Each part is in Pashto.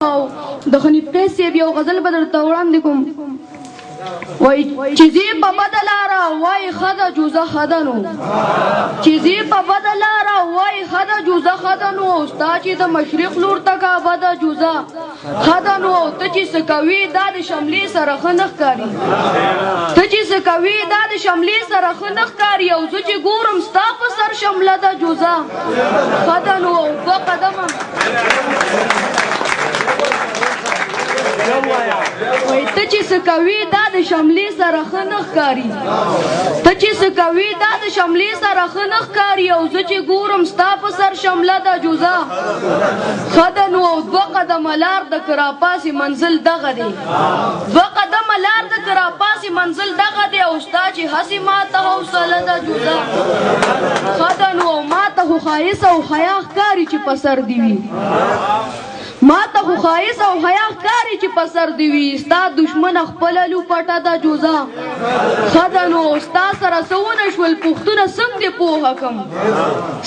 د خنیفقې صاحب یو غزل به درته وړاندې کوم. وای چې زی په بده لاره وای ښه جوزه ښه نو چې زی په بده لاره وای ښه جوزه ښه نو ستا چې د مشرق لور ته کعبه ده جوزه ښه نو ته چې څه کوي دا د شملې سره ښه نه ښکاري ته چې څه کوي دا د شملې سره ښه نه ښکاري او زه چې ګورم ستا په سر شمله ده جوزه ښه نو دوه قدمه وای ته چې څه کوي دا د شملې سره ښه نه ښکاري ته چې څه کوي دا د شملې سره ښه نه ښکاري او زه چې ګورم ستا په سر شمله ده جوزه ښه ده نو دوه قدمه لار د که راپاسې منزل دغه دی دوه قدمه لار د که راپاسې منزل دغه دی او ستا چې هسې ما ته حوصله ده جوزه ښه ده نو ما ته خو ښایسته او حیا ښکاري چې په سر دي وي ما ته خو ښایسته او حیا ښکاري چې په سر دي وي ستا دشمنه خپله لوپټه ده جوزه ښه ده نو ستا سره څه ونه شول پوښتنه څنګه دې پوهه کړم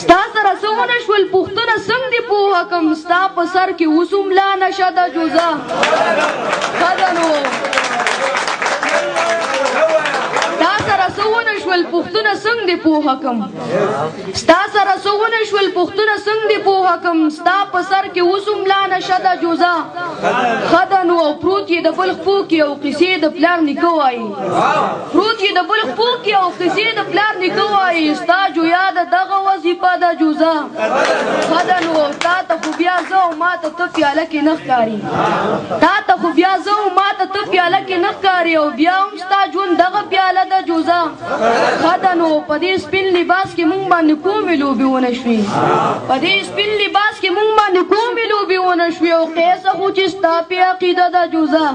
ستا سره څه ونه شول پوښتنه څنګه دې پوهه کړم ستا په سر کې اوس هم لا نشه ده جوزه ښه ده نو ستا سره څه ونه شول پوښتنه څنګه دې پوهه کړم ستا سره څه ونه شول پوښتنه څنګه دې پوهه کړم ستا په سر کې اوس هم لا نشه ده جوزه ښه ده نو او پروت یې د بل خپو کې او قیسې د پلار نیکه وایي پروت یې د بل خپو کې او قیسې د پلار نیکه وایي ستا جویا د دغه وظیفه ده جوزه ښه ده نو تا ته خو بیا زه او ما ته ته پیاله کې نه ښکاري تا ته خو بیا زه او ما ته ته پیاله کې نه ښکاري او بیا هم ستا ژوند دغه پیاله ده جوزه ښه ده نو په دې سپین لباس کې مونږ باندې کومې لوبې ونه شوې په دې سپین لباس کې مونږ باندې کومې لوبې ونه شوې او قیسه خو چې ستا پې عقیده ده جوزه